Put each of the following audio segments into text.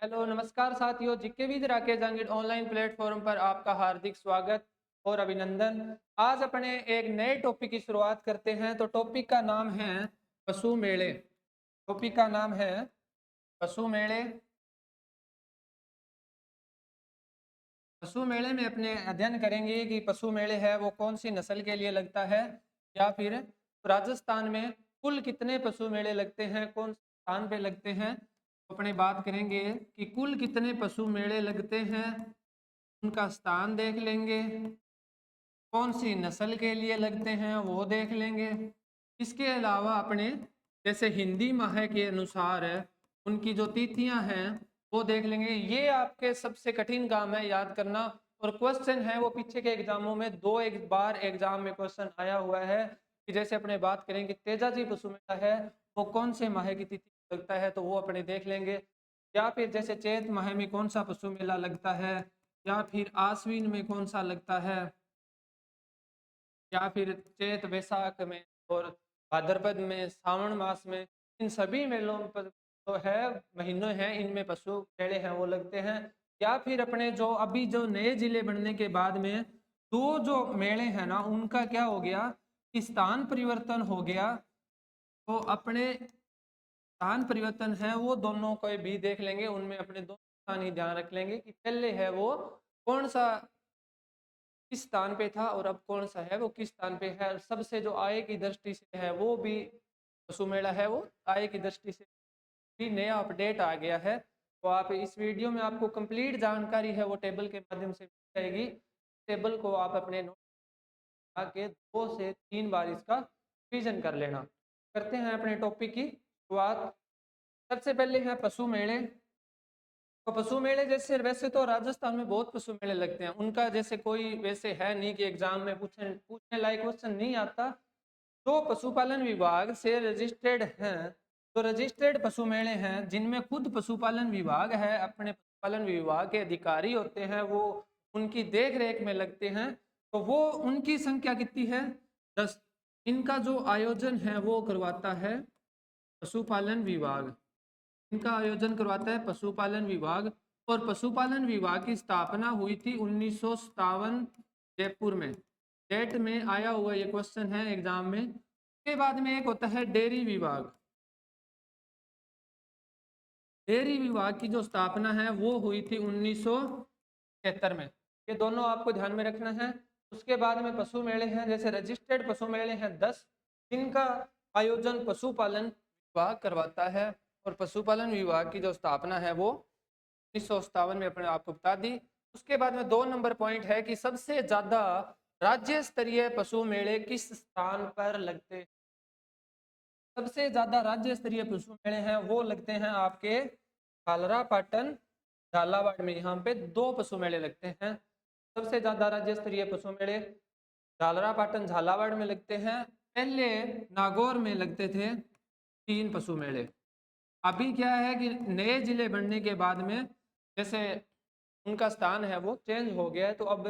Hello नमस्कार साथियों, GK with Rakesh Jangid online platform पर आपका हार्दिक स्वागत और अभिनंदन। आज अपने एक नए टॉपिक की शुरुआत करते हैं। तो टॉपिक का नाम है पशु मेले। टॉपिक का नाम है पशु मेले। पशु मेले में अपने अध्ययन करेंगे कि पशु मेले है वो कौन सी नस्ल के लिए लगता है, या फिर राजस्थान में कुल कितने पशु मेले लगते हैं, कौन से स्थान पे लगते हैं। तो अपने बात करेंगे कि कुल कितने पशु मेले लगते हैं, उनका स्थान देख लेंगे, कौन सी नस्ल के लिए लगते हैं वो देख लेंगे। इसके अलावा अपने जैसे हिंदी माह के अनुसार उनकी जो तिथियां हैं वो देख लेंगे। ये आपके सबसे कठिन काम है याद करना, और क्वेश्चन है वो पीछे के एग्जामों में दो एक बार एग्जाम में क्वेश्चन आया हुआ है कि जैसे अपने बात करें कि तेजाजी पशु मेला है वो कौन से माह की तिथि लगता है, तो वो अपने देख लेंगे। या फिर जैसे चैत माह में कौन सा पशु मेला लगता है, या फिर आश्विन में कौन सा लगता है, या फिर चैत वैशाख में और भाद्रपद में, सावन मास में, इन सभी मेलों पर तो है महीनों हैं इनमें पशु मेले हैं वो लगते हैं। या फिर अपने जो अभी जो नए जिले बनने के बाद में दो जो मेले हैं ना उनका क्या हो गया कि स्थान परिवर्तन हो गया। तो अपने स्थान परिवर्तन है वो दोनों को भी देख लेंगे, उनमें अपने दो स्थान ही ध्यान रख लेंगे कि पहले है वो कौन सा किस स्थान पे था और अब कौन सा है वो किस स्थान पे है। और सबसे जो आय की दृष्टि से है वो भी पशु मेला है वो आय की दृष्टि से भी नया अपडेट आ गया है। तो आप इस वीडियो में आपको कंप्लीट जानकारी है वो टेबल के माध्यम से मिल जाएगी। टेबल को आप अपने नोट के 2 से 3 बार इसका रिवीजन कर लेना। करते हैं अपने टॉपिक की शुरुआत। सबसे पहले है पशु मेले। तो पशु मेले जैसे वैसे तो राजस्थान में बहुत पशु मेले लगते हैं, उनका जैसे कोई वैसे है नहीं कि एग्जाम में पूछने लायक क्वेश्चन नहीं आता। जो पशुपालन विभाग से रजिस्टर्ड हैं, तो रजिस्टर्ड पशु मेले हैं जिनमें खुद पशुपालन विभाग है, अपने पशुपालन विभाग के अधिकारी होते हैं वो उनकी देख रेख में लगते हैं। तो वो उनकी संख्या कितनी है? 10। इनका जो आयोजन है वो करवाता है पशुपालन विभाग। इनका आयोजन करवाता है पशुपालन विभाग। और पशुपालन विभाग की स्थापना हुई थी 1957 जयपुर में। डेट में आया हुआ ये क्वेश्चन है एग्जाम में। उसके बाद में एक होता है डेयरी विभाग। डेयरी विभाग की जो स्थापना है वो हुई थी 1973 में। ये दोनों आपको ध्यान में रखना है। उसके बाद में पशु मेले हैं जैसे रजिस्टर्ड पशु मेले हैं 10, जिनका आयोजन पशुपालन विभाग करवाता है। और पशुपालन विभाग की जो स्थापना है वो 1957 में अपने आपको बता दी। उसके बाद में 2 नंबर पॉइंट है कि सबसे ज्यादा राज्य स्तरीय पशु मेले किस स्थान पर लगते हैं। सबसे ज्यादा राज्य स्तरीय पशु मेले हैं वो लगते हैं आपके खालरा पाटन झालावाड़ में। यहाँ पे 2 पशु मेले लगते हैं। सबसे ज्यादा राज्य स्तरीय पशु मेले झालरा पाटन झालावाड़ में लगते हैं। पहले नागौर में लगते थे 3 पशु मेले। अभी क्या है कि नए जिले बनने के बाद में जैसे उनका स्थान है वो चेंज हो गया है, तो अब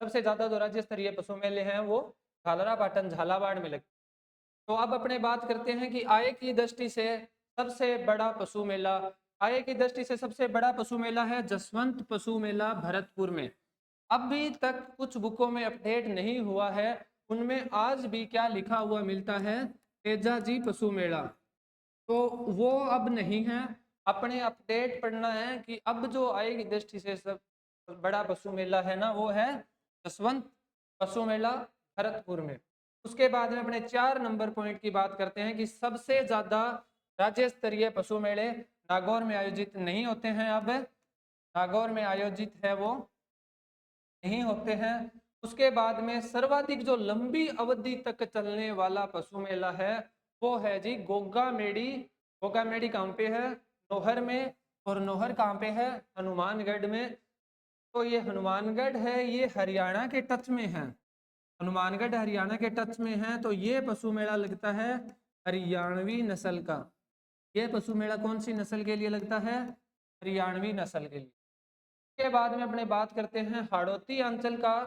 सबसे ज्यादा जो राज्य स्तरीय पशु मेले हैं वो झालरा पाटन झालावाड़ में लगते हैं। तो अब अपने बात करते हैं कि आय की दृष्टि से सबसे बड़ा पशु मेला, आय की दृष्टि से सबसे बड़ा पशु मेला है जसवंत पशु मेला भरतपुर में। अभी तक कुछ बुकों में अपडेट नहीं हुआ है, उनमें आज भी क्या लिखा हुआ मिलता है, तेजाजी पशु मेला। तो वो अब नहीं है। अपने अपडेट पढ़ना है कि अब जो आय की दृष्टि से सब बड़ा पशु मेला है ना वो है जसवंत पशु मेला भरतपुर में। उसके बाद में अपने 4 नंबर पॉइंट की बात करते हैं कि सबसे ज्यादा राज्य स्तरीय पशु मेले नागौर में आयोजित नहीं होते हैं। अब नागौर में आयोजित है वो नहीं होते हैं। उसके बाद में सर्वाधिक जो लंबी अवधि तक चलने वाला पशु मेला है वो है जी गोगा मेडी। गोगा मेडी कहाँ पे है? नोहर में। और नोहर कहाँ पे है? हनुमानगढ़ में। तो ये हनुमानगढ़ है, ये हरियाणा के टच में है। हनुमानगढ़ हरियाणा के टच में है, तो ये पशु मेला लगता है हरियाणवी नस्ल का। ये पशु मेला कौन सी नस्ल के लिए लगता है? हरियाणवी नस्ल के लिए। के बाद में अपने बात करते हैं हाड़ौती अंचल का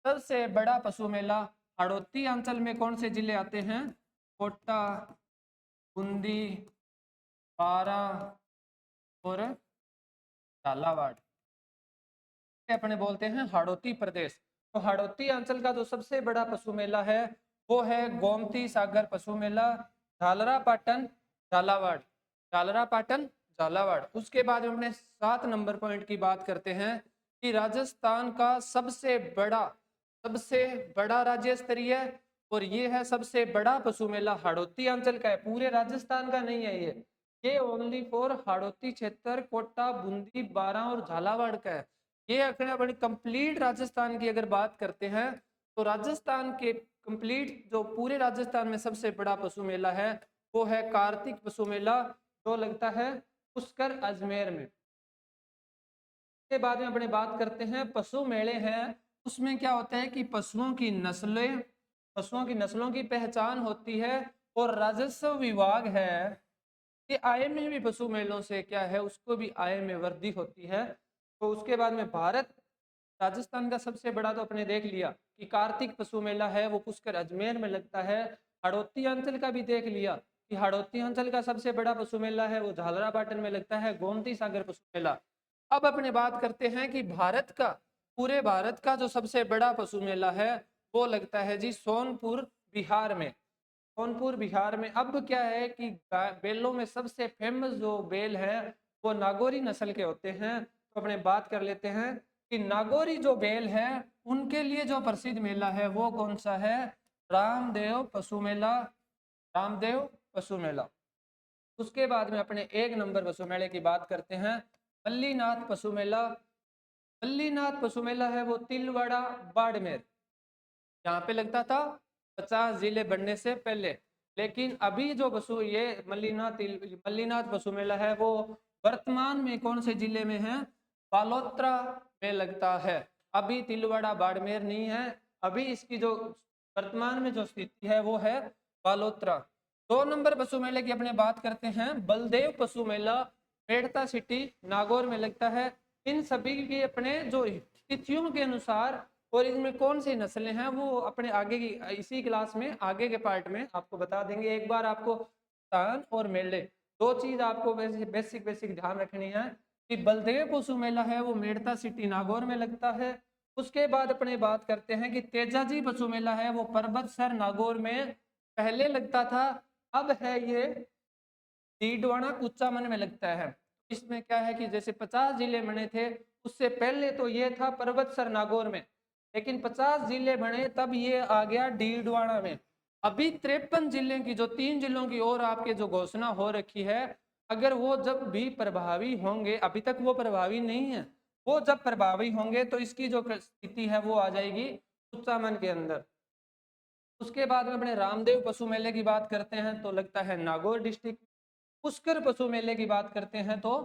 सबसे बड़ा पशु मेला। हाड़ौती अंचल में कौन से जिले आते हैं? कोटा, बूंदी, बारा और झालावाड़, अपने बोलते हैं हाड़ौती प्रदेश। तो हाड़ौती अंचल का जो सबसे बड़ा पशु मेला है वो है गोमती सागर पशु मेला, झालरापाटन झालावाड़, झालरापाटन झालावाड़। उसके बाद हम अपने 7 नंबर पॉइंट की बात करते हैं कि राजस्थान का सबसे बड़ा राज्य स्तरीय और ये है सबसे बड़ा पशु मेला हाड़ौती अंचल का है, पूरे राजस्थान का नहीं है ये ओनली फॉर हाड़ौती क्षेत्र, कोटा, बूंदी, बारां और झालावाड़ का है। ये अगर अपनी कंप्लीट राजस्थान की अगर बात करते हैं तो राजस्थान के कंप्लीट जो पूरे राजस्थान में सबसे बड़ा पशु मेला है वो है कार्तिक पशु मेला, जो लगता है पुष्कर अजमेर में। के बाद में अपने बात करते हैं पशु मेले हैं, उसमें क्या होता है कि पशुओं की नस्लों की पहचान होती है और राजस्व विभाग है कि आय में भी पशु मेलों से क्या है उसको भी आय में वृद्धि होती है। तो उसके बाद में भारत राजस्थान का सबसे बड़ा तो अपने देख लिया कि कार्तिक पशु मेला है वो पुष्कर अजमेर में लगता है। हाड़ौती अंचल का भी देख लिया कि हाड़ौती अंचल का सबसे बड़ा पशु मेला है वो झालरापाटन में लगता है, गोमती सागर पशु मेला। अब अपने बात करते हैं कि पूरे भारत का जो सबसे बड़ा पशु मेला है वो लगता है जी सोनपुर बिहार में। सोनपुर बिहार में अब क्या है कि बेलों में सबसे फेमस जो बेल है वो नागौरी नस्ल के होते हैं। तो अपने बात कर लेते हैं कि नागौरी जो बेल है उनके लिए जो प्रसिद्ध मेला है वो कौन सा है, रामदेव पशु मेला, रामदेव पशु मेला। उसके बाद में अपने 1 नंबर पशु मेले की बात करते हैं, मल्लीनाथ पशु मेला। मल्लीनाथ पशु मेला है वो तिलवाड़ा बाड़मेर, यहाँ पे लगता था 50 जिले बनने से पहले, लेकिन अभी जो पशु ये मल्लीनाथ पशु मेला है वो वर्तमान में कौन से जिले में है, बालोतरा में लगता है। अभी तिलवाड़ा बाड़मेर नहीं है, अभी इसकी जो वर्तमान में जो स्थिति है वो है बालोतरा। 2 नंबर पशु मेले की अपने बात करते हैं, बलदेव पशु मेला, मेड़ता सिटी नागौर में लगता है। इन सभी की अपने जो तिथियों के अनुसार और इनमें कौन सी नस्लें हैं वो अपने आगे की इसी क्लास में आगे के पार्ट में आपको बता देंगे। एक बार आपको स्थान और मेले 2 चीज आपको बेसिक ध्यान रखनी है कि बलदेव पशु मेला है वो मेड़ता सिटी नागौर में लगता है। उसके बाद अपने बात करते हैं कि तेजाजी पशु मेला है वो पर्वतसर नागौर में पहले लगता था, अब है ये डीडवाना कुचामन में लगता है। इसमें क्या है कि जैसे 50 जिले बने थे उससे पहले तो ये था पर्वतसर नागौर में, लेकिन 50 जिले बने तब ये आ गया डीडवाना में। अभी 53 जिले की जो 3 जिलों की ओर आपके जो घोषणा हो रखी है, अगर वो जब भी प्रभावी होंगे, अभी तक वो प्रभावी नहीं है, वो जब प्रभावी होंगे तो इसकी जो स्थिति है वो आ जाएगी कुचामन के अंदर। उसके बाद में अपने रामदेव पशु मेले की बात करते हैं तो लगता है नागौर डिस्ट्रिक्ट। पुष्कर पशु मेले की बात करते हैं तो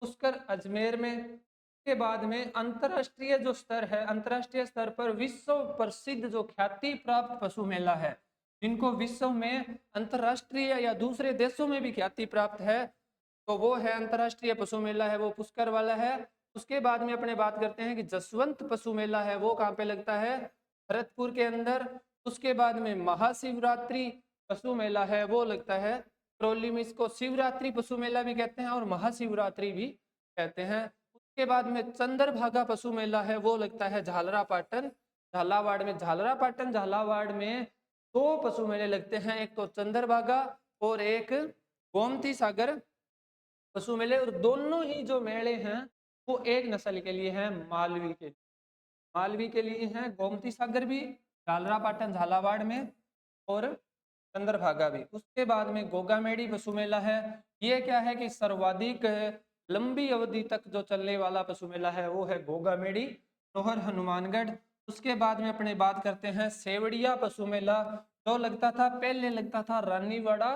पुष्कर अजमेर में। के बाद में अंतरराष्ट्रीय जो स्तर है, अंतरराष्ट्रीय स्तर पर विश्व प्रसिद्ध जो ख्याति प्राप्त पशु मेला है, जिनको विश्व में अंतरराष्ट्रीय या दूसरे देशों में भी ख्याति प्राप्त है, तो वो है अंतरराष्ट्रीय पशु मेला है वो पुष्कर वाला है। उसके बाद में अपने बात करते हैं कि जसवंत पशु मेला है वो कहाँ पे लगता है, भरतपुर के अंदर। उसके बाद में महाशिवरात्रि पशु मेला है वो लगता है ट्रोली में, इसको शिवरात्रि पशु मेला भी कहते हैं और महाशिवरात्रि भी कहते हैं। उसके बाद में चंद्रभागा पशु मेला है वो लगता है झालरापाटन झालावाड़ में। झालरापाटन झालावाड़ में 2 पशु मेले लगते हैं, एक तो चंद्रभागा और एक गोमती सागर पशु मेले, और दोनों ही जो मेले हैं वो एक नस्ल के लिए हैं, मालवी के लिए हैं। गोमती सागर भी झालरापाटन झालावाड़ में और चंद्रभागा भी। उसके बाद में गोगामेड़ी पशु मेला है, ये क्या है कि सर्वाधिक लंबी अवधि तक जो चलने वाला पशु मेला है वो है गोगामेड़ी, नोहर हनुमानगढ़। उसके बाद में अपने बात करते हैं सेवड़िया पशु मेला, जो लगता था पहले लगता था रानीवाड़ा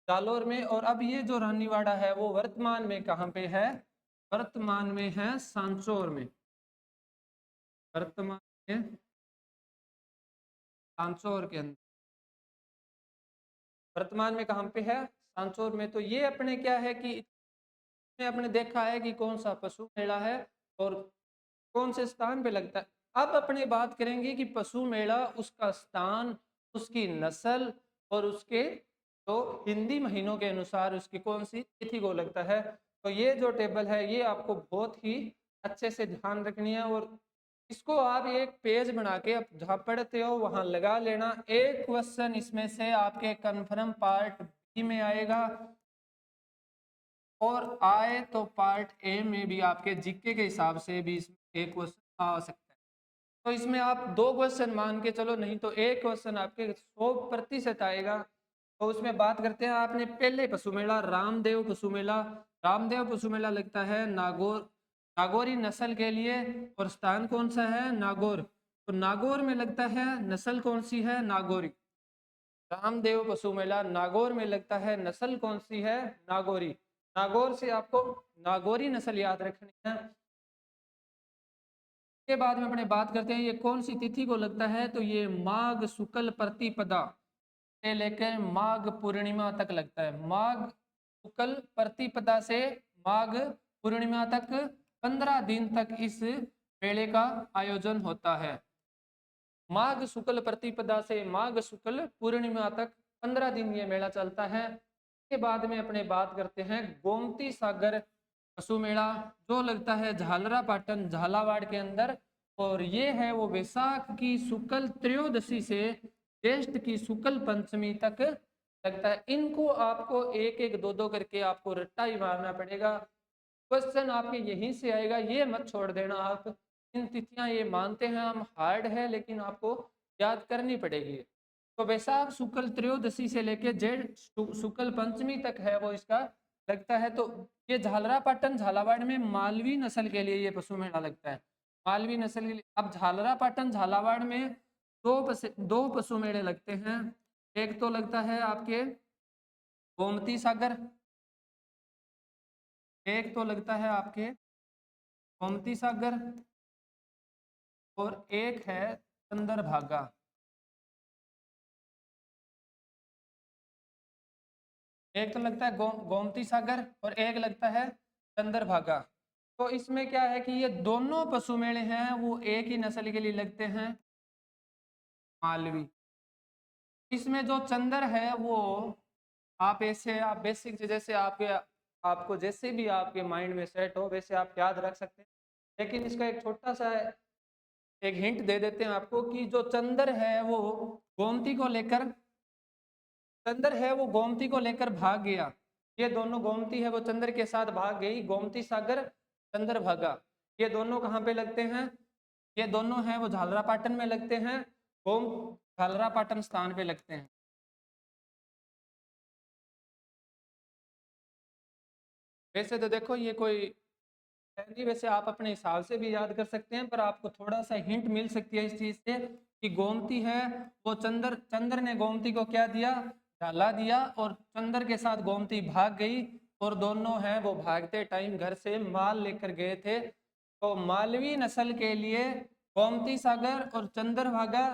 जालोर में, और अब ये जो रानीवाड़ा है वो वर्तमान में कहाँ पे है, वर्तमान में है सांचौर में, वर्तमान में सांचौर के अंदर, वर्तमान में कहाँ पे है, सांचौर में। तो ये अपने क्या है कि अपने देखा है कि कौन सा पशु मेला है और कौन से स्थान पे लगता है। अब अपने बात करेंगे कि पशु मेला, उसका स्थान, उसकी नस्ल और उसके तो हिंदी महीनों के अनुसार उसकी कौन सी तिथि को लगता है। तो ये जो टेबल है ये आपको बहुत ही अच्छे से ध्यान रखनी है और इसको आप एक पेज बना के आप जहाँ पढ़ते हो वहां लगा लेना। एक क्वेश्चन इसमें से आपके कन्फर्म पार्ट बी में आएगा और आए तो पार्ट ए में भी आपके जीके के हिसाब से भी इसमें एक क्वेश्चन आ सकता है। तो इसमें आप 2 क्वेश्चन मान के चलो, नहीं तो एक क्वेश्चन आपके 100% आएगा। तो उसमें बात करते हैं आपने पहले पशु मेला रामदेव पशु मेला। रामदेव पशु मेला लगता है नागौरी नस्ल के लिए और स्थान कौन सा है? नागौर। तो नागौर में लगता है, नस्ल कौन सी है? नागौरी। रामदेव पशु मेला नागौर में लगता है, नस्ल कौन सी है? नागौरी। नागौर से आपको नागौरी नस्ल याद रखनी है। के बाद में अपने बात करते हैं ये कौन सी तिथि को लगता है, तो ये माघ शुक्ल प्रतिपदा से लेकर माघ पूर्णिमा तक लगता है। माघ शुक्ल प्रतिपदा से माघ पूर्णिमा तक 15 दिन तक इस मेले का आयोजन होता है। माघ शुक्ल प्रतिपदा से माघ शुक्ल पूर्णिमा तक 15 दिन ये मेला चलता है। के बाद में अपने बात करते हैं गोमती सागर पशु मेला, जो लगता है झालरा पाटन झालावाड़ के अंदर। और ये है वो वैशाख की शुक्ल त्रयोदशी से ज्येष्ठ की शुक्ल पंचमी तक लगता है। इनको आपको एक एक दो दो करके आपको रट्टा ही मारना पड़ेगा। क्वेश्चन आपके यहीं से आएगा, ये मत छोड़ देना आप। इन तिथियां ये मानते हैं हम हार्ड है, लेकिन आपको याद करनी पड़ेगी। तो वैशाख शुक्ल त्रयोदशी से लेके जेठ शुक्ल पंचमी तक है वो इसका लगता है। तो ये झालरा पाटन झालावाड़ में मालवी नस्ल के लिए ये पशु मेला लगता है। मालवी नस्ल के लिए अब झालरा पाटन झालावाड़ में दो पशु मेले लगते हैं। एक तो लगता है आपके गोमती सागर, एक तो लगता है आपके गोमती सागर और एक है चंद्रभागा। एक तो लगता है गोमती सागर और एक लगता है चंद्रभागा। तो इसमें क्या है कि ये दोनों पशु मेले हैं वो एक ही नस्ल के लिए लगते हैं, मालवी। इसमें जो चंद्र है वो आप ऐसे आप बेसिक जैसे आपको जैसे भी आपके माइंड में सेट हो वैसे आप याद रख सकते हैं। लेकिन इसका एक छोटा सा एक हिंट दे देते हैं आपको कि जो चंद्र है वो गोमती को लेकर चंद्र है वो गोमती को लेकर भाग गया। ये दोनों गोमती है वो चंद्र के साथ भाग गई। गोमती सागर चंद्रभागा ये दोनों कहाँ पे लगते हैं? ये दोनों हैं वो झालरा पाटन में लगते हैं। गोम झालरा पाटन स्थान पे लगते हैं। वैसे तो देखो ये कोई है नहीं, वैसे आप अपने हिसाब से भी याद कर सकते हैं, पर आपको थोड़ा सा हिंट मिल सकती है इस चीज से कि गोमती है वो चंद्र ने गोमती को क्या दिया? डाला दिया और चंद्र के साथ गोमती भाग गई और दोनों हैं वो भागते टाइम घर से माल लेकर गए थे। तो मालवी नस्ल के लिए गोमती सागर और चंद्रभागा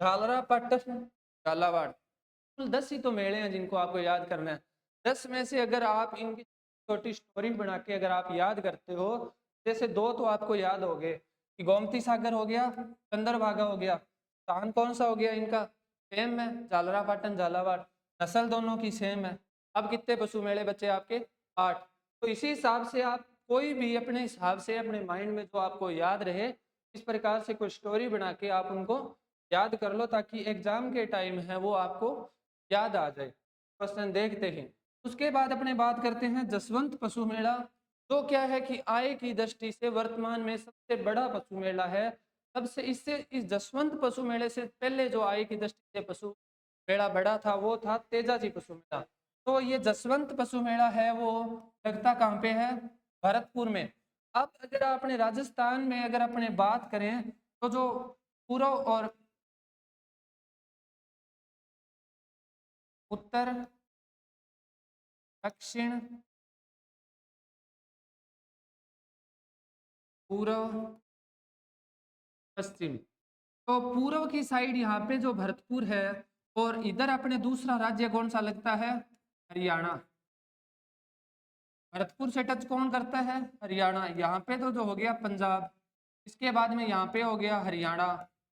झालरा पाटन झालावाड़, कुल 10 ही तो मेले हैं जिनको आपको याद करना है। 10 में से अगर आप इनकी छोटी स्टोरी बना के अगर आप याद करते हो, जैसे 2 तो आपको याद हो गए कि गोमती सागर हो गया, चंद्रभागा हो गया। स्थान कौन सा हो गया इनका? सेम है, झालरा पाटन झालावाड़। नस्ल दोनों की सेम है। अब कितने पशु मेले बचे आपके? 8। तो इसी हिसाब से आप कोई भी अपने हिसाब से अपने माइंड में जो आपको याद रहे इस प्रकार से कोई स्टोरी बना के आप उनको याद कर लो, ताकि एग्जाम के टाइम है वो आपको याद आ जाए क्वेश्चन देखते ही। उसके बाद अपने बात करते हैं जसवंत पशु मेला, जो क्या है कि आय की दृष्टि से वर्तमान में सबसे बड़ा पशु मेला है। सबसे इससे इस जसवंत पशु मेले से पहले जो आय की दृष्टि से पशु मेला बड़ा था वो था तेजाजी पशु मेला। तो ये जसवंत पशु मेला है वो लगता कहाँ पे है? भरतपुर में। अब अगर आपने राजस्थान में अगर अपने बात करें तो जो पूर्व और उत्तर, दक्षिण, पूर्व, पश्चिम। तो पूर्व की साइड यहाँ पे जो भरतपुर है और इधर अपने दूसरा राज्य कौन सा लगता है? हरियाणा। भरतपुर से टच कौन करता है? हरियाणा। यहाँ पे तो जो हो गया पंजाब, इसके बाद में यहाँ पे हो गया हरियाणा,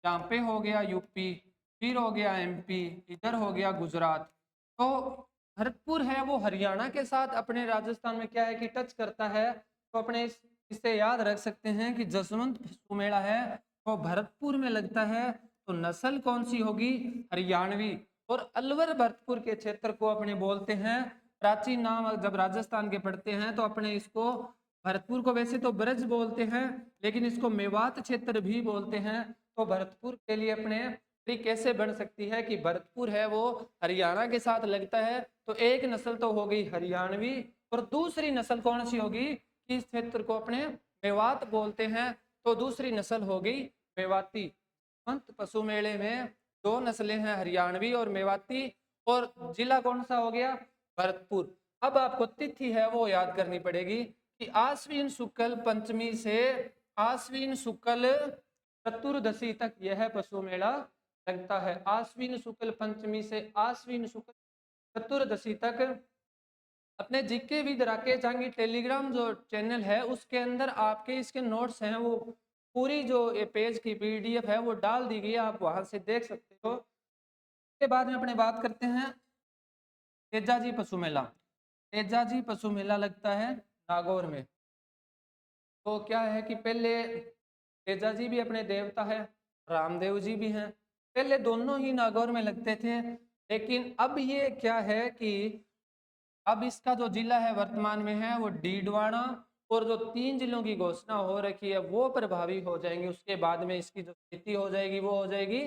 यहाँ पे हो गया यूपी, फिर हो गया एमपी, इधर हो गया गुजरात। तो भरतपुर है वो हरियाणा के साथ अपने राजस्थान में क्या है कि टच करता है, तो अपने इससे याद रख सकते हैं कि जसवंत पशु मेला है वो भरतपुर में लगता है, तो नस्ल कौन सी होगी, हरियाणवी। और अलवर भरतपुर के क्षेत्र को अपने बोलते हैं, प्राचीन नाम जब राजस्थान के पढ़ते हैं तो अपने इसको भरतपुर को वैसे तो ब्रज बोलते हैं, लेकिन इसको मेवात क्षेत्र भी बोलते हैं। तो भरतपुर के लिए अपने ट्रिक कैसे बन सकती है कि भरतपुर है वो हरियाणा के साथ लगता है, तो एक नस्ल तो हो गई हरियाणवी, और दूसरी नस्ल कौन सी होगी कि इस क्षेत्र को अपने मेवात बोलते हैं, तो दूसरी नस्ल होगी मेवाती। अंत पशु मेले में दो नस्लें हैं, हरियाणवी और मेवाती, और जिला कौन सा हो गया, भरतपुर। अब आपको तिथि है वो याद करनी पड़ेगी कि आश्विन शुक्ल पंचमी से आश्विन शुक्ल चतुर्दशी तक यह पशु मेला लगता है। आश्विन शुक्ल पंचमी से आश्विन शुक्ल चतुर्दशी तक। अपने जीके विद राकेश जांगी टेलीग्राम जो चैनल है उसके अंदर आपके इसके नोट्स हैं, वो पूरी जो ये पेज की पीडीएफ है वो डाल दी गई है, आप वहां से देख सकते हो। इसके बाद में अपने बात करते हैं तेजाजी पशु मेला। तेजाजी पशु मेला लगता है नागौर में। तो क्या है कि पहले तेजा जी भी अपने देवता है, रामदेव जी भी हैं, पहले दोनों ही नागौर में लगते थे, लेकिन अब ये क्या है कि अब इसका जो जिला है वर्तमान में है वो डीडवाना, और जो 3 जिलों की घोषणा हो रखी है वो प्रभावी हो जाएंगे, उसके बाद में इसकी जो स्थिति हो जाएगी वो हो जाएगी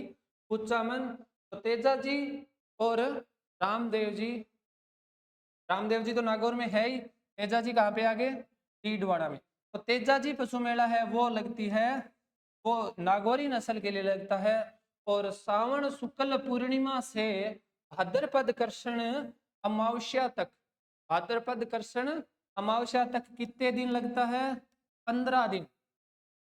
कुचामन। तो तेजा जी और रामदेव जी, रामदेव जी तो नागौर में है ही, तेजा जी कहाँ पे आगे, डीडवाना में। तो तेजा जी पशु मेला है वो लगती है, वो नागौरी नस्ल के लिए लगता है, और सावन शुक्ल पूर्णिमा से भाद्रपद कृष्ण अमावस्या तक, भाद्रपद कृष्ण अमावस्या तक कितने दिन लगता है, 15 दिन।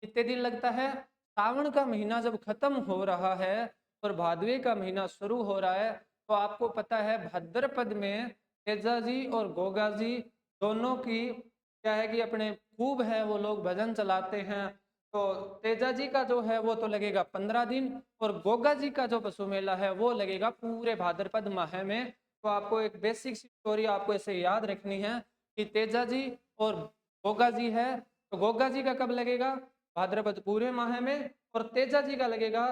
कितने दिन लगता है, सावन का महीना जब खत्म हो रहा है और भादवे का महीना शुरू हो रहा है, तो आपको पता है भाद्रपद में तेजा जी और गोगा जी दोनों की क्या है कि अपने खूब है वो लोग भजन चलाते हैं। तो तेजा जी का जो है वो तो लगेगा 15 दिन, और गोगा जी का जो पशु मेला है वो लगेगा पूरे भाद्रपद माह में। तो आपको एक बेसिक स्टोरी आपको ऐसे याद रखनी है कि तेजा जी और गोगा जी है, तो गोगा जी का कब लगेगा, भाद्रपद पूरे माह में, और तेजा जी का लगेगा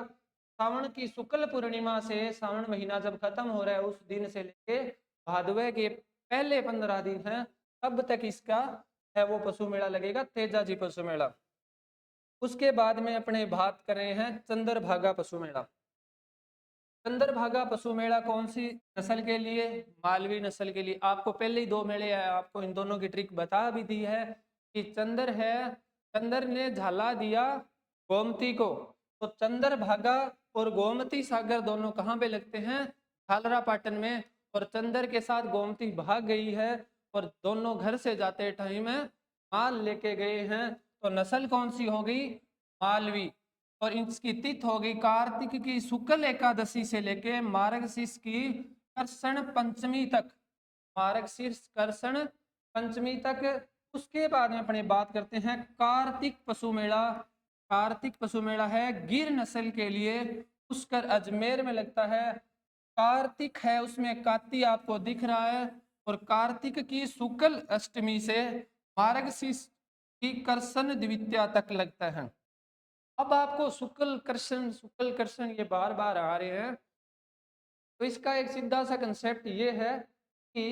सावन की शुक्ल पूर्णिमा से, सावन महीना जब खत्म हो रहा है उस दिन से लेके भादवे के पहले 15 दिन है तब तक इसका है वो पशु मेला लगेगा, तेजा जी पशु मेला। उसके बाद में अपने बात कर रहे हैं चंद्रभागा पशु मेला। चंद्रभागा पशु मेला कौन सी नस्ल के लिए, मालवी नस्ल के लिए। आपको पहले ही 2 मेले है, आपको इन दोनों की ट्रिक बता भी दी है कि चंद्र है, चंद्र ने झाला दिया गोमती को, तो चंद्रभागा और गोमती सागर दोनों कहाँ पे लगते हैं, झालरा पाटन में। और चंद्र के साथ गोमती भाग गई है और दोनों घर से जाते टाइम माल लेके गए हैं, तो नस्ल कौन सी होगी, मालवी। और इसकी तिथि होगी कार्तिक की शुक्ल एकादशी से लेके मार्गशीर्ष की कृष्ण पंचमी तक, मार्गशीर्ष कृष्ण पंचमी तक। उसके बाद में अपने बात करते हैं कार्तिक पशु मेला। कार्तिक पशु मेला है गिर नस्ल के लिए, पुष्कर अजमेर में लगता है। कार्तिक है उसमें काती आपको दिख रहा है, और कार्तिक की शुक्ल अष्टमी से मार्गशीर्ष की कृष्ण द्वितीया तक लगता है। अब आपको शुक्ल कृष्ण ये बार बार आ रहे हैं, तो इसका एक सीधा सा कंसेप्ट ये है कि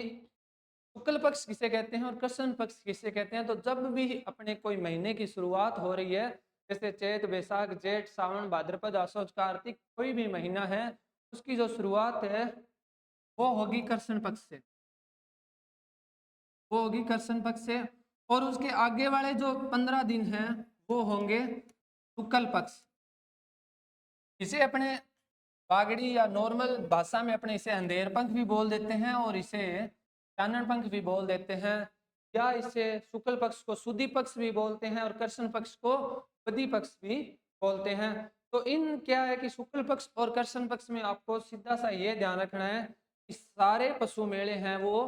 शुक्ल पक्ष किसे कहते हैं और कृष्ण पक्ष किसे कहते हैं। तो जब भी अपने कोई महीने की शुरुआत हो रही है, जैसे चैत बैसाख जेठ सावन भाद्रपद आश्विन कार्तिक, कोई भी महीना है उसकी जो शुरुआत है वो होगी कृष्ण पक्ष से, वो होगी कृष्ण पक्ष से, और उसके आगे वाले जो 15 दिन हैं वो होंगे शुक्ल पक्ष। इसे अपने बागड़ी या नॉर्मल भाषा में अपने इसे अंधेर पंख भी बोल देते हैं और इसे चानन पंख भी बोल देते हैं, या इसे शुक्ल पक्ष को सुदी पक्ष भी बोलते हैं और कृष्ण पक्ष को बदी पक्ष भी बोलते हैं। तो इन क्या है कि शुक्ल पक्ष और कृष्ण पक्ष में आपको सीधा सा ये ध्यान रखना है कि सारे पशु मेले हैं वो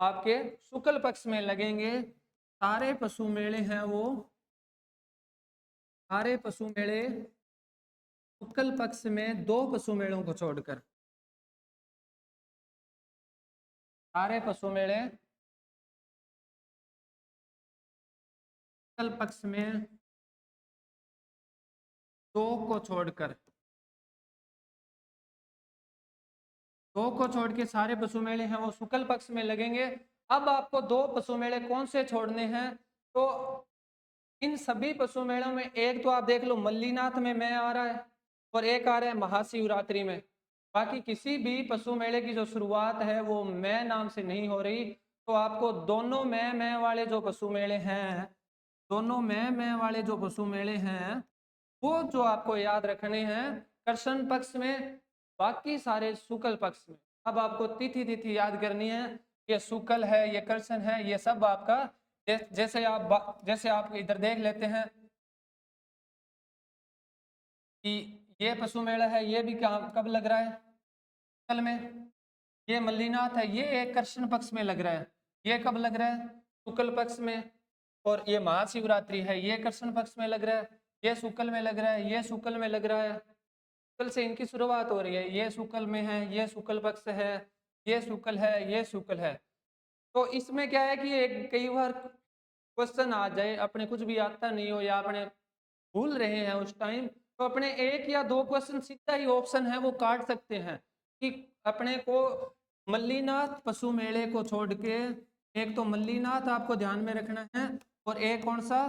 आपके शुक्ल पक्ष में लगेंगे। सारे पशु मेले हैं वो, सारे पशु मेले शुक्ल पक्ष में 2 पशु मेलों को छोड़कर, सारे पशु मेले शुक्ल पक्ष में 2 को छोड़कर 2 को छोड़ के सारे पशु मेले हैं वो शुक्ल पक्ष में लगेंगे। अब आपको 2 पशु मेले कौन से छोड़ने हैं, तो इन सभी पशु मेलों में एक तो आप देख लो मल्लीनाथ में मैं आ रहा है और एक आ रहा है महाशिवरात्रि में। बाकी किसी भी पशु मेले की जो शुरुआत है वो मैं नाम से नहीं हो रही। तो आपको दोनों मैं वाले जो पशु मेले हैं, दोनों मैं वाले जो पशु मेले हैं वो जो आपको याद रखने हैं कृष्ण पक्ष में, बाकी सारे शुक्ल पक्ष में। अब आपको तिथि तिथि याद करनी है, ये शुक्ल है ये कृष्ण है, ये सब आपका जैसे आप इधर देख लेते हैं कि ये पशु मेला है, ये भी कब लग रहा है शुक्ल में। ये मल्लीनाथ है, ये एक कृष्ण पक्ष में लग रहा है, ये कब लग रहा है शुक्ल पक्ष में। और ये महाशिवरात्रि है, ये कृष्ण पक्ष में लग रहा है, ये शुक्ल में लग रहा है, ये शुक्ल में लग रहा है। शुक्ल से इनकी शुरुआत हो रही है, ये शुक्ल में है, ये शुक्ल पक्ष है, ये शुक्ल है, ये शुक्ल है। तो इसमें क्या है कि एक कई बार क्वेश्चन आ जाए, अपने कुछ भी आता नहीं हो या अपने भूल रहे हैं उस टाइम, तो अपने 1 या 2 क्वेश्चन सीधा ही ऑप्शन है वो काट सकते हैं कि अपने को मल्लीनाथ पशु मेले को छोड़ के एक तो मल्लीनाथ आपको ध्यान में रखना है और एक कौन सा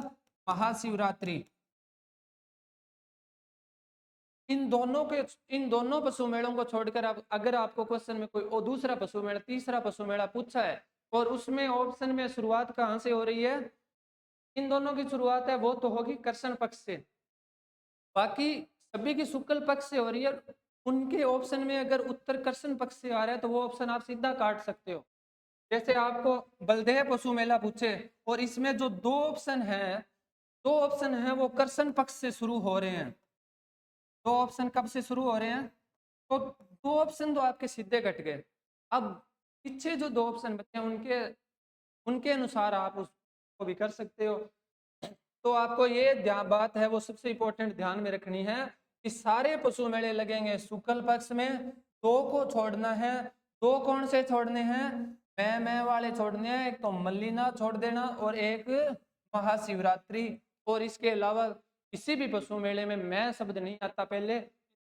महाशिवरात्रि। इन दोनों पशु मेलों को छोड़कर अगर आपको क्वेश्चन में कोई और दूसरा पशु मेला तीसरा पशु मेला पूछा है और उसमें ऑप्शन में शुरुआत कहाँ से हो रही है, इन दोनों की शुरुआत है वो तो होगी कृष्ण पक्ष से, बाकी सभी की शुक्ल पक्ष से हो रही है। उनके ऑप्शन में अगर उत्तर कृष्ण पक्ष से आ रहा है तो वो ऑप्शन आप सीधा काट सकते हो। जैसे आपको बलदेव पशु मेला पूछे और इसमें जो 2 ऑप्शन है वो कृष्ण पक्ष से शुरू हो रहे हैं। 2 ऑप्शन कब से शुरू हो रहे हैं, तो 2 ऑप्शन तो आपके सीधे कट गए। अब पीछे जो 2 ऑप्शन बचे हैं उनके अनुसार आप उसको भी कर सकते हो। तो आपको ये बात है वो सबसे इंपॉर्टेंट ध्यान में रखनी है कि सारे पशु मेले लगेंगे शुक्ल पक्ष में, 2 को छोड़ना है। 2 कौन से छोड़ने हैं, मैं वाले छोड़ने हैं, एक तो मल्लीनाथ छोड़ देना और एक महाशिवरात्रि। और इसके अलावा किसी भी पशु मेले में मैं शब्द नहीं आता, पहले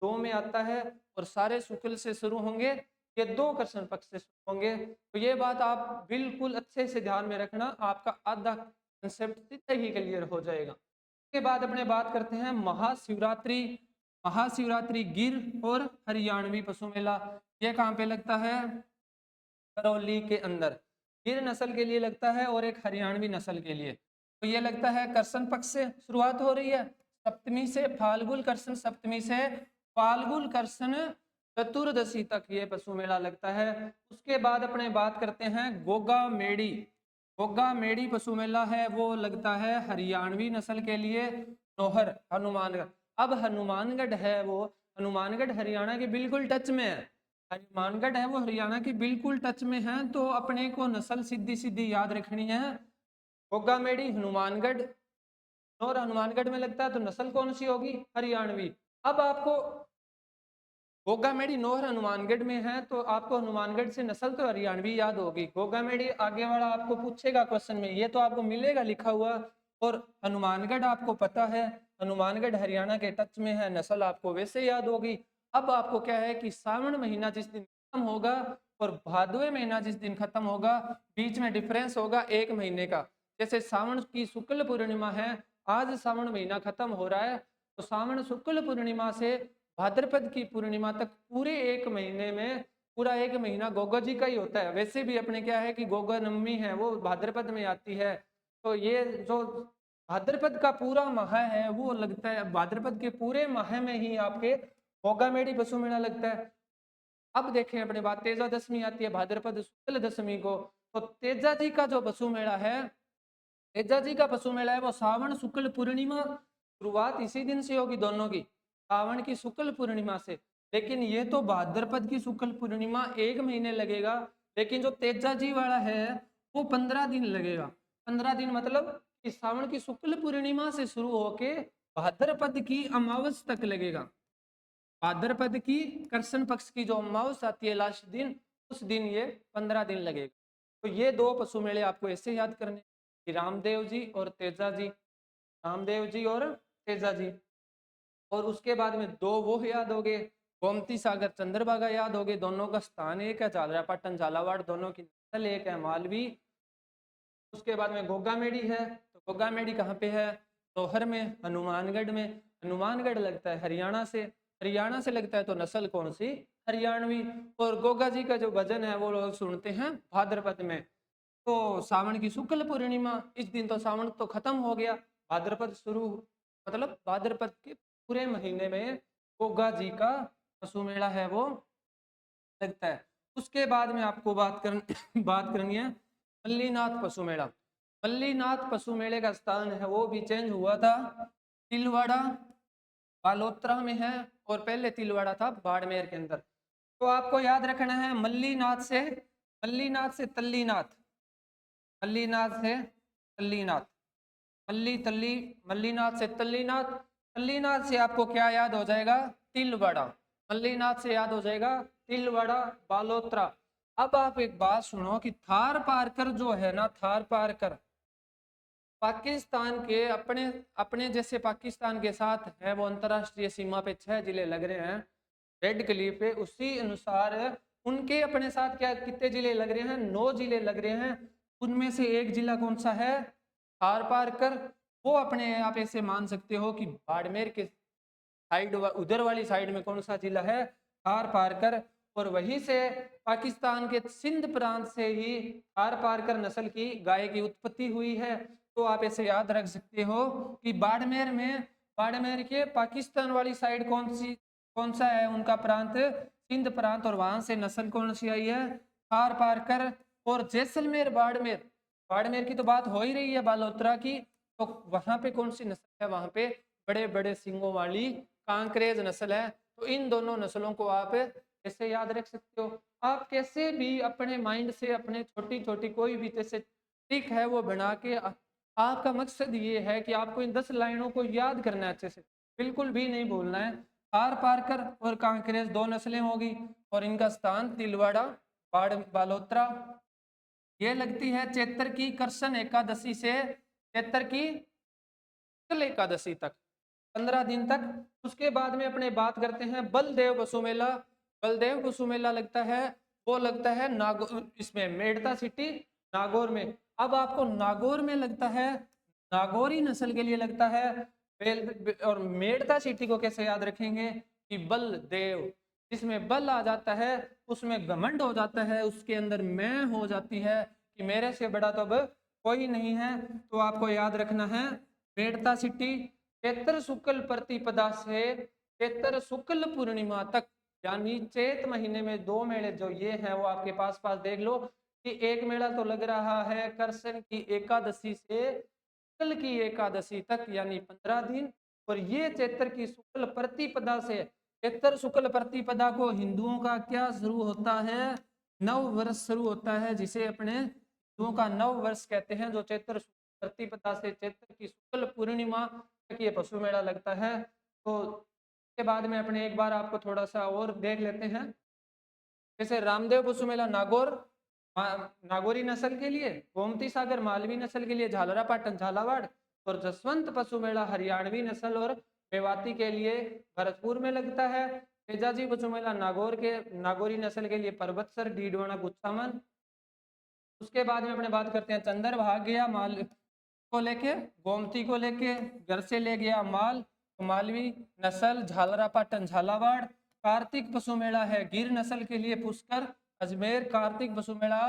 2 में आता है और सारे शुक्ल से शुरू होंगे, ये 2 कृष्ण पक्ष से शुरू होंगे। तो ये बात आप बिल्कुल अच्छे से ध्यान में रखना, आपका आधा कंसेप्ट सीधा ही क्लियर हो जाएगा। उसके बाद अपने बात करते हैं महाशिवरात्रि। महाशिवरात्रि गिर और हरियाणवी पशु मेला, ये कहाँ पे लगता है, करौली के अंदर। गिर नस्ल के लिए लगता है और एक हरियाणवी नस्ल के लिए। तो ये लगता है कृष्ण पक्ष से शुरुआत हो रही है, सप्तमी से फाल्गुन कृष्ण सप्तमी से फाल्गुन कृष्ण चतुर्दशी तक ये पशु मेला लगता है। उसके बाद अपने बात करते हैं गोगा मेड़ी। गोगा मेड़ी पशु मेला है वो लगता है हरियाणवी नस्ल के लिए, नौहर हनुमानगढ़। अब हनुमानगढ़ है वो, हनुमानगढ़ हरियाणा के बिल्कुल टच में है, हनुमानगढ़ है वो हरियाणा के बिल्कुल टच में है। तो अपने को नस्ल सीधी सीधी याद रखनी है, गोगा मेड़ी हनुमानगढ़ और हनुमानगढ़ में लगता है तो नस्ल कौन सी होगी, हरियाणवी। अब आपको गोगा मेड़ी नौहर हनुमानगढ़ में है तो आपको हनुमानगढ़ से नस्ल तो हरियाणवी याद होगी। गोगा मेड़ी आगे वाला आपको पूछेगा क्वेश्चन में, ये तो आपको मिलेगा लिखा हुआ। और हनुमानगढ़ आपको पता है, हनुमानगढ़ हरियाणा के टच में है, नस्ल आपको वैसे याद होगी। अब आपको क्या है कि सावन महीना जिस दिन खत्म होगा और भादवे महीना जिस दिन खत्म होगा, बीच में डिफरेंस होगा 1 महीने का। जैसे सावन की शुक्ल पूर्णिमा है, आज सावन महीना खत्म हो रहा है, तो सावन शुक्ल पूर्णिमा से भाद्रपद की पूर्णिमा तक पूरे 1 महीने में पूरा 1 महीना गोगा जी का ही होता है। वैसे भी अपने क्या है कि गोगा नवमी है वो भाद्रपद में आती है, तो ये जो भाद्रपद का पूरा माह है वो लगता है, भाद्रपद के पूरे माह में ही आपके गोगा मेड़ी पशु मेला लगता है। अब देखें अपने बात, तेजा दशमी आती है भाद्रपद शुक्ल दशमी को, तो तेजा जी का जो पशु मेला है, तेजा जी का पशु मेला है वो सावन शुक्ल पूर्णिमा, शुरुआत इसी दिन से होगी दोनों की, सावन की शुक्ल पूर्णिमा से। लेकिन ये तो भाद्रपद की शुक्ल पूर्णिमा 1 महीने लगेगा, लेकिन जो तेजा जी वाला है वो 15 दिन लगेगा। 15 दिन मतलब कि सावन की शुक्ल पूर्णिमा से शुरू होके भाद्रपद की अमावस तक लगेगा। भाद्रपद की कृष्ण पक्ष की जो अमावस आती है लास्ट दिन, उस दिन ये 15 दिन लगेगा। तो ये 2 पशु मेले आपको ऐसे याद करने कि रामदेव जी और तेजा जी, रामदेव जी और तेजा जी। और उसके बाद में 2 वो याद हो गए, गोमती सागर चंद्रभागा याद हो गए, दोनों का स्थान एक है, झालरापाटन झालावाड़, दोनों की नस्ल एक है, मालवी। उसके बाद में गोगा मेडी है, तो गोगा मेडी कहाँ पे है? तोहर में, हनुमानगढ़ में। हनुमानगढ़ लगता है हरियाणा से, हरियाणा से लगता है तो नस्ल कौन सी? हरियाणवी। और गोगा जी का जो भजन है वो लोग सुनते हैं भाद्रपद में। तो सावन की शुक्ल पूर्णिमा, इस दिन तो सावन तो खत्म हो गया, भाद्रपद शुरू, मतलब भाद्रपद के पूरे महीने में गोगा जी का पशु मेला है वो लगता है। उसके बाद में आपको बात करनी है मल्लीनाथ पशु मेला। मल्लीनाथ पशु मेले का स्थान है वो भी चेंज हुआ था, तिलवाड़ा बालोतरा में है, और पहले तिलवाड़ा था बाड़मेर के अंदर। तो आपको याद रखना है मल्लीनाथ से तल्लीनाथ, मल्लीनाथ से तल्लीनाथ, मल्ली तल्ली, मल्लीनाथ से तल्लीनाथ, तल्लीनाथ से आपको क्या याद हो जाएगा? तिलवाड़ा। मल्लीनाथ से याद हो जाएगा तिलवाड़ा बालोतरा। अब आप एक बात सुनो कि थार पारकर जो है ना, थार पारकर पाकिस्तान के अपने अपने जैसे पाकिस्तान के साथ है, वो अंतरराष्ट्रीय सीमा पे 6 जिले लग रहे हैं रेड क्लिफ पे, उसी अनुसार उनके अपने साथ क्या कितने जिले लग रहे हैं? 9 जिले लग रहे हैं। उनमें से एक जिला कौन सा है? थार पारकर। वो अपने आप ऐसे मान सकते हो कि बाड़मेर के साइड, उधर वाली साइड में कौन सा जिला है? थार पारकर। और वहीं से पाकिस्तान के सिंध प्रांत से ही थार पारकर नस्ल की गाय की उत्पत्ति हुई है। तो आप ऐसे याद रख सकते हो कि बाड़मेर के पाकिस्तान वाली साइड कौन सा है उनका प्रांत? सिंध प्रांत। और वहां से नस्ल कौन सी आई है? थार पारकर। और जैसलमेर बाड़मेर, बाड़मेर की तो बात हो ही रही है बालोतरा की, तो वहां पे कौन सी नस्ल है? वहां पे बड़े बड़े सिंगों वाली कांकरेज नस्ल है। तो इन दोनों नस्लों को आप कैसे याद रख सकते हो? आप कैसे भी अपने माइंड से अपने छोटी छोटी कोई भी जैसे ट्रिक है वो बना के आपका मकसद ये है कि आपको इन 10 लाइनों को याद करना है अच्छे से, बिल्कुल भी नहीं भूलना है। आर पारकर और कांकरेज 2 नस्लें होगी, और इनका स्थान तिलवाड़ा बालोतरा। ये लगती है चैत्र की कृष्ण एकादशी से चैत्र की शुक्ल एकादशी तक, 15 दिन तक। उसके बाद में अपने बात करते हैं बलदेव पशु मेला। बलदेव पशु मेला लगता है, वो लगता है नागौर, इसमें मेड़ता सिटी नागौर में। अब आपको नागौर में लगता है, नागौरी नस्ल के लिए लगता है। और मेड़ता सिटी को कैसे याद रखेंगे कि बलदेव, जिसमें बल आ जाता है उसमें घमंड हो जाता है, उसके अंदर मैं हो जाती है कि मेरे से बड़ा तो अब कोई नहीं है। तो आपको याद रखना है मेड़ता सिटी। चैत्र शुक्ल प्रतिपदा से चैत्र शुक्ल पूर्णिमा तक, यानी चैत महीने में 2 मेले जो ये हैं वो आपके पास पास देख लो कि एक मेला तो लग रहा है कृष्ण की एकादशी से शुक्ल की एकादशी तक, यानी 15 दिन। और ये चैत्र की शुक्ल प्रतिपदा से, चैत्र शुक्ल प्रतिपदा को हिंदुओं का क्या शुरू होता है? नव वर्ष शुरू होता है, जिसे अपने हिंदुओं का नव वर्ष कहते हैं, जो चैत्र प्रतिपदा से चैत्र की शुक्ल पूर्णिमा तक ये पशु मेला लगता है। तो इसके बाद में अपने एक बार आपको थोड़ा सा और देख लेते हैं, जैसे रामदेव पशु मेला नागौर नागौरी नस्ल के लिए, गोमती सागर मालवी नस्ल के लिए, झालरापाटन झालावाड़, और जसवंत पशु मेला हरियाणवी नस्ल और मेवाती के लिए भरतपुर में लगता है। तेजाजी पशु मेला नागौर के नागौरी नस्ल के लिए परबतसर डीडवाना गुच्छामन। उसके बाद में अपने बात करते हैं चंदर भाग गया माल को लेके, गोमती को लेके, घर से ले गया माल, तो मालवी नस्ल झालरापाटन झालावाड़। कार्तिक पशु मेला है गिर नस्ल के लिए पुष्कर अजमेर। कार्तिक पशु मेला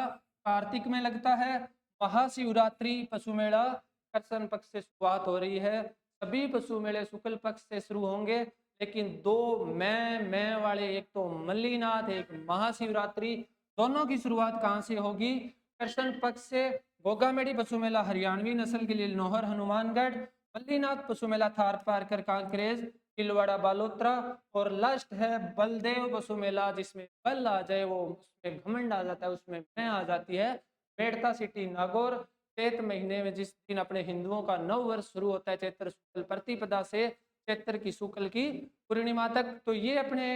कार्तिक में लगता है। महाशिवरात्रि पशु मेला कृष्ण पक्ष से शुरुआत हो रही है, सभी पशु मेले शुक्ल पक्ष से शुरू होंगे, लेकिन 2 मैं वाले, एक तो मल्लीनाथ एक महाशिवरात्रि, दोनों की शुरुआत कहाँ से होगी? कृष्ण पक्ष से। गोगामेडी पशु मेला हरियाणवी नस्ल के लिए नौहर हनुमानगढ़। मल्लीनाथ पशु मेला थार पारकर कांकरेज तिलवाड़ा बालोतरा। और लास्ट है बलदेव पशु मेला, जिसमें बल आ जाए, वो उसमें घमंड आ जाता है, उसमें मैं आ जाती है, मेड़ता सिटी नागौर। चैत महीने में जिस दिन अपने हिंदुओं का नव वर्ष शुरू होता है, चैत्र शुक्ल प्रतिपदा से चैत्र की शुक्ल की पूर्णिमा तक। तो ये अपने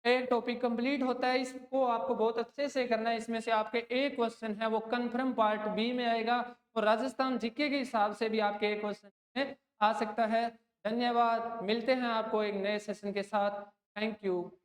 एक टॉपिक कंप्लीट होता है, इसको आपको बहुत अच्छे से करना है। इसमें से आपके एक क्वेश्चन है वो कन्फर्म पार्ट बी में आएगा और राजस्थान जीके के हिसाब से भी आपके एक क्वेश्चन में आ सकता है। धन्यवाद, मिलते हैं आपको एक नए सेशन के साथ। Thank you.